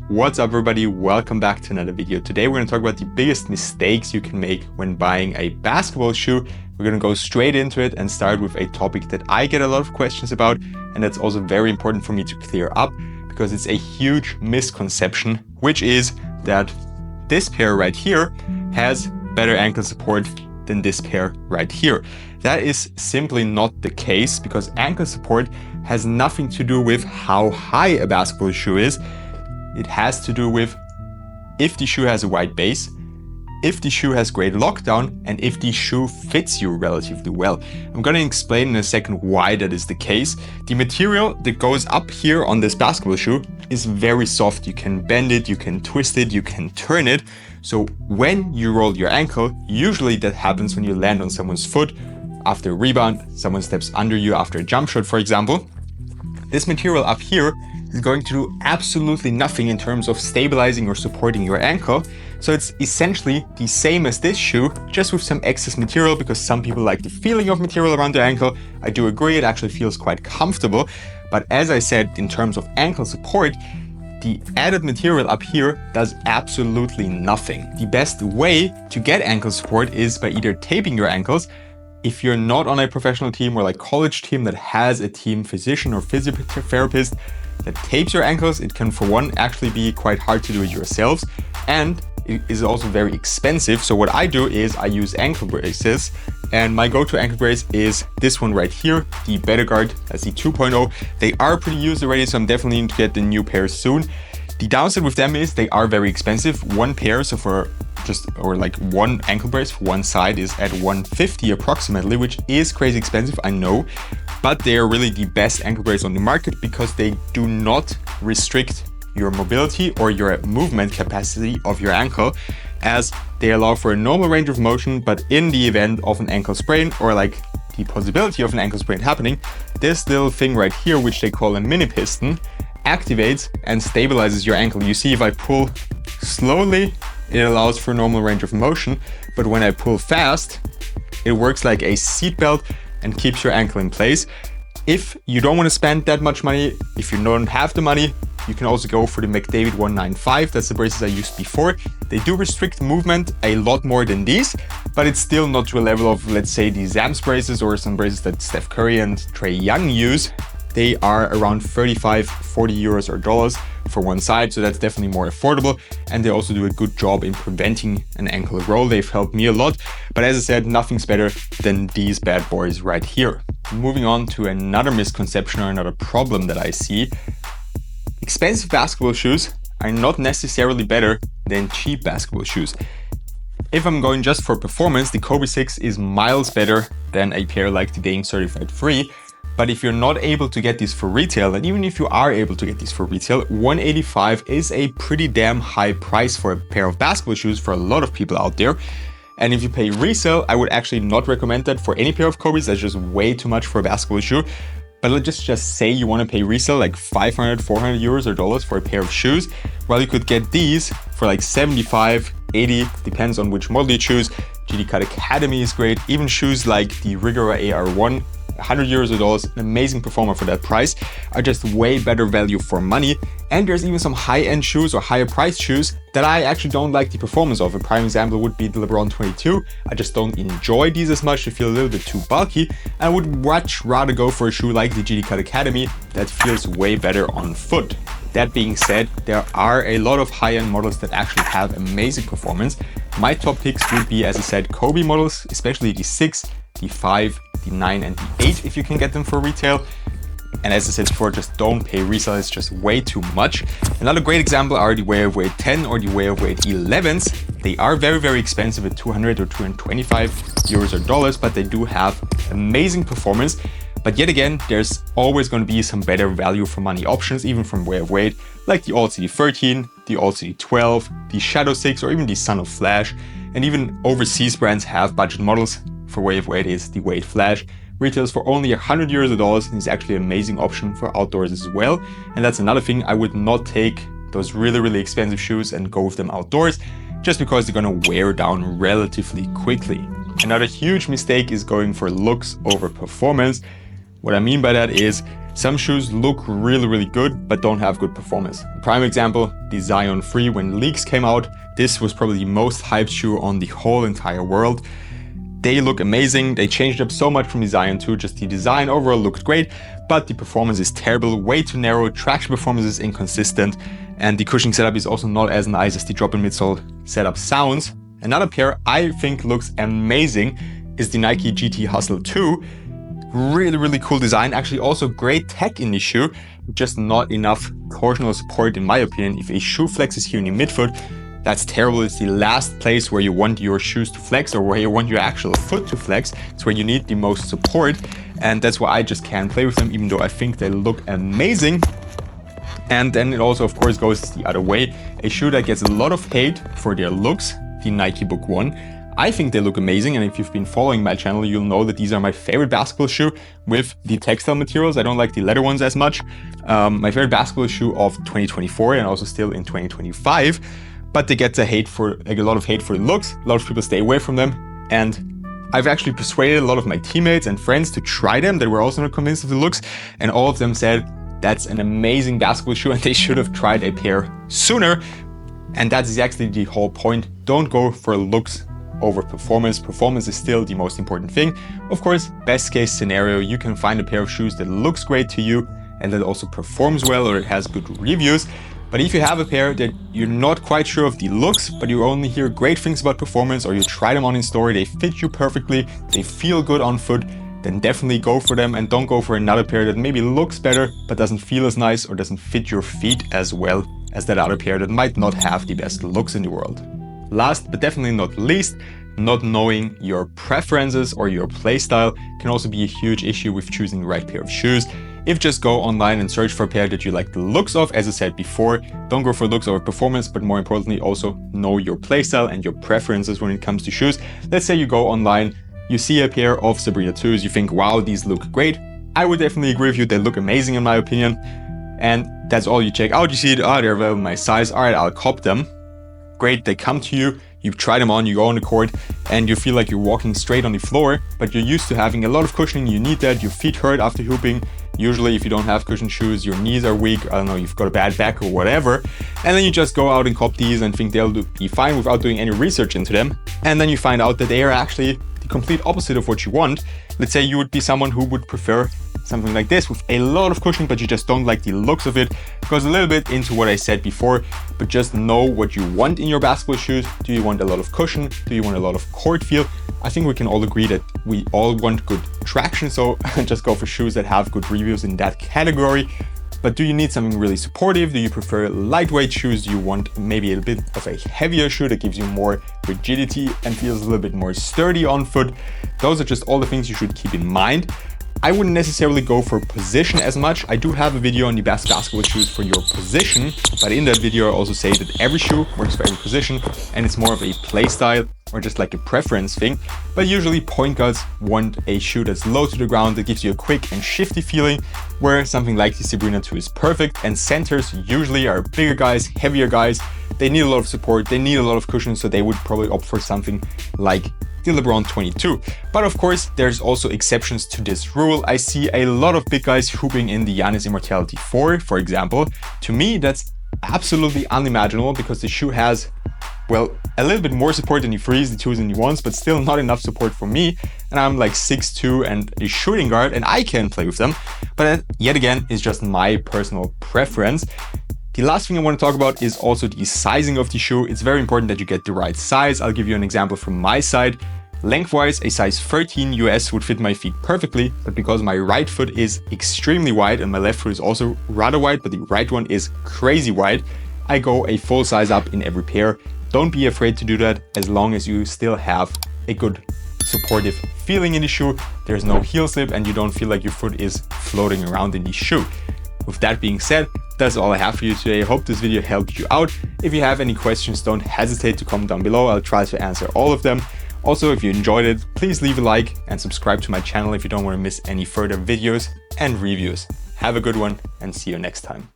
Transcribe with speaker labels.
Speaker 1: What's up everybody, welcome back to another video. Today we're going to talk about the biggest mistakes you can make when buying a basketball shoe. We're going to go straight into it and start with a topic that I get a lot of questions about, and that's also very important for me to clear up because it's a huge misconception, which is that this pair right here has better ankle support than this pair right here. That is simply not the case because ankle support has nothing to do with how high a basketball shoe is. It has to do with if the shoe has a wide base, if the shoe has great lockdown, and if the shoe fits you relatively well. I'm going to explain in a second why that is the case. The material that goes up here on this basketball shoe is very soft. You can bend it, you can twist it, you can turn it. So when you roll your ankle, usually that happens when you land on someone's foot after a rebound, someone steps under you after a jump shot, for example. This material up here is going to do absolutely nothing in terms of stabilizing or supporting your ankle. So it's essentially the same as this shoe, just with some excess material, because some people like the feeling of material around their ankle. I do agree, it actually feels quite comfortable. But as I said, in terms of ankle support, the added material up here does absolutely nothing. The best way to get ankle support is by either taping your ankles. If you're not on a professional team or like college team that has a team physician or physiotherapist that tapes your ankles, it can, for one, actually be quite hard to do it yourselves, and it is also very expensive. So what I do is I use ankle braces, and my go-to ankle brace is this one right here, the BetterGuard, that's the 2.0. They are pretty used already, so I'm definitely going to get the new pair soon. The downside with them is they are very expensive. One pair, so for one ankle brace for one side is at $150 approximately, which is crazy expensive, I know. But they are really the best ankle brace on the market because they do not restrict your mobility or your movement capacity of your ankle, as they allow for a normal range of motion. But in the event of an ankle sprain, or like the possibility of an ankle sprain happening, this little thing right here, which they call a mini piston, activates and stabilizes your ankle. You see, if I pull slowly, it allows for normal range of motion, but when I pull fast, it works like a seatbelt and keeps your ankle in place. If you don't want to spend that much money, if you don't have the money, you can also go for the McDavid 195. That's the braces I used before. They do restrict movement a lot more than these, but it's still not to a level of, let's say, the Zams braces or some braces that Steph Curry and Trae Young use. They are around 35, 40 euros or dollars for one side, so that's definitely more affordable, and they also do a good job in preventing an ankle roll. They've helped me a lot, but as I said, nothing's better than these bad boys right here. Moving on to another misconception or another problem that I see. Expensive basketball shoes are not necessarily better than cheap basketball shoes. If I'm going just for performance, the Kobe 6 is miles better than a pair like the Dame Certified Free. But if you're not able to get these for retail, and even if you are able to get these for retail, $185 is a pretty damn high price for a pair of basketball shoes for a lot of people out there. And if you pay resale, I would actually not recommend that for any pair of Kobe's. That's just way too much for a basketball shoe. But let's just say you want to pay resale like 500, 400 euros or dollars for a pair of shoes. Well, you could get these for like 75, 80, depends on which model you choose. GD Cut Academy is great. Even shoes like the Rigora AR1, 100 euros or dollars, an amazing performer for that price, are just way better value for money. And there's even some high-end shoes or higher priced shoes that I actually don't like the performance of. A prime example would be the LeBron 22. I just don't enjoy these as much. They feel a little bit too bulky. I would much rather go for a shoe like the GD Cut Academy that feels way better on foot. That being said, there are a lot of high-end models that actually have amazing performance. My top picks would be, as I said, Kobe models, especially the 6, the 5, the 9 and the 8 if you can get them for retail. And as I said before, just don't pay resale, it's just way too much. Another great example are the Way of Weight 10 or the Way of Weight 11s. They are very, very expensive at 200 or 225 euros or dollars, but they do have amazing performance. But yet again, there's always going to be some better value for money options, even from Way of Weight, like the Alt CD 13, the Alt CD 12, the Shadow 6, or even the Son of Flash. And even overseas brands have budget models. For Way of Weight is the Weight Flash. Retails for only 100 euros or dollars, and is actually an amazing option for outdoors as well. And that's another thing, I would not take those really, really expensive shoes and go with them outdoors, just because they're gonna wear down relatively quickly. Another huge mistake is going for looks over performance. What I mean by that is some shoes look really good, but don't have good performance. Prime example, the Zion 3 when leaks came out. This was probably the most hyped shoe on the whole entire world. They look amazing. They changed up so much from the Zion 2. Just the design overall looked great, but the performance is terrible, way too narrow. Traction performance is inconsistent, and the cushioning setup is also not as nice as the drop-in midsole setup sounds. Another pair I think looks amazing is the Nike GT Hustle 2. Really cool design. Actually also great tech in the shoe, just not enough torsional support in my opinion. If a shoe flexes here in the midfoot, that's terrible. It's the last place where you want your shoes to flex, or where you want your actual foot to flex. It's where you need the most support, and that's why I just can't play with them, even though I think they look amazing. And then it also of course goes the other way. A shoe that gets a lot of hate for their looks, the Nike Book 1. I think they look amazing, and if you've been following my channel, you'll know that these are my favorite basketball shoe with the textile materials. I don't like the leather ones as much. My favorite basketball shoe of 2024 and also still in 2025. But they get a lot of hate for the looks. A lot of people stay away from them, and I've actually persuaded a lot of my teammates and friends to try them. They were also not convinced of the looks, and all of them said that's an amazing basketball shoe and they should have tried a pair sooner. And that's exactly the whole point. Don't go for looks over performance. Performance is still the most important thing. Of course, best case scenario, you can find a pair of shoes that looks great to you and that also performs well, or it has good reviews. But if you have a pair that you're not quite sure of the looks, but you only hear great things about performance, or you try them on in store, they fit you perfectly, they feel good on foot, then definitely go for them, and don't go for another pair that maybe looks better but doesn't feel as nice or doesn't fit your feet as well as that other pair that might not have the best looks in the world. Last but definitely not least, not knowing your preferences or your playstyle can also be a huge issue with choosing the right pair of shoes. If just go online and search for a pair that you like the looks of, as I said before, don't go for looks over performance, but more importantly also know your playstyle and your preferences when it comes to shoes. Let's say you go online, you see a pair of Sabrina 2s, you think, wow, these look great. I would definitely agree with you, they look amazing in my opinion. And that's all you check out. You see it, they're available in my size, alright, I'll cop them. Great, they come to you, you try them on, you go on the court, and you feel like you're walking straight on the floor, but you're used to having a lot of cushioning, you need that, your feet hurt after hooping. Usually if you don't have cushioned shoes, your knees are weak, I don't know, you've got a bad back or whatever, and then you just go out and cop these and think they'll be fine without doing any research into them, and then you find out that they are actually the complete opposite of what you want. Let's say you would be someone who would prefer something like this with a lot of cushioning, but you just don't like the looks of it. It goes a little bit into what I said before, but just know what you want in your basketball shoes. Do you want a lot of cushion? Do you want a lot of court feel? I think we can all agree that we all want good traction, so just go for shoes that have good reviews in that category. But do you need something really supportive? Do you prefer lightweight shoes? Do you want maybe a bit of a heavier shoe that gives you more rigidity and feels a little bit more sturdy on foot? Those are just all the things you should keep in mind. I wouldn't necessarily go for position as much. I do have a video on the best basketball shoes for your position, but in that video I also say that every shoe works for every position and it's more of a play style or just like a preference thing. But usually point guards want a shoe that's low to the ground, that gives you a quick and shifty feeling, where something like the Sabrina 2 is perfect. And centers usually are bigger guys, heavier guys. They need a lot of support, they need a lot of cushion, so they would probably opt for something like the LeBron 22. But of course, there's also exceptions to this rule. I see a lot of big guys hooping in the Giannis Immortality 4, for example. To me, that's absolutely unimaginable because the shoe has, well, a little bit more support than the 3s, the 2s and the 1s, but still not enough support for me. And I'm like 6'2" and a shooting guard and I can play with them. But yet again, it's just my personal preference. The last thing I want to talk about is also the sizing of the shoe. It's very important that you get the right size. I'll give you an example from my side. Lengthwise, a size 13 US would fit my feet perfectly, but because my right foot is extremely wide and my left foot is also rather wide, but the right one is crazy wide, I go a full size up in every pair. Don't be afraid to do that as long as you still have a good supportive feeling in the shoe. There's no heel slip and you don't feel like your foot is floating around in the shoe. With that being said, that's all I have for you today. I hope this video helped you out. If you have any questions, don't hesitate to comment down below. I'll try to answer all of them. Also, if you enjoyed it, please leave a like and subscribe to my channel if you don't want to miss any further videos and reviews. Have a good one and see you next time.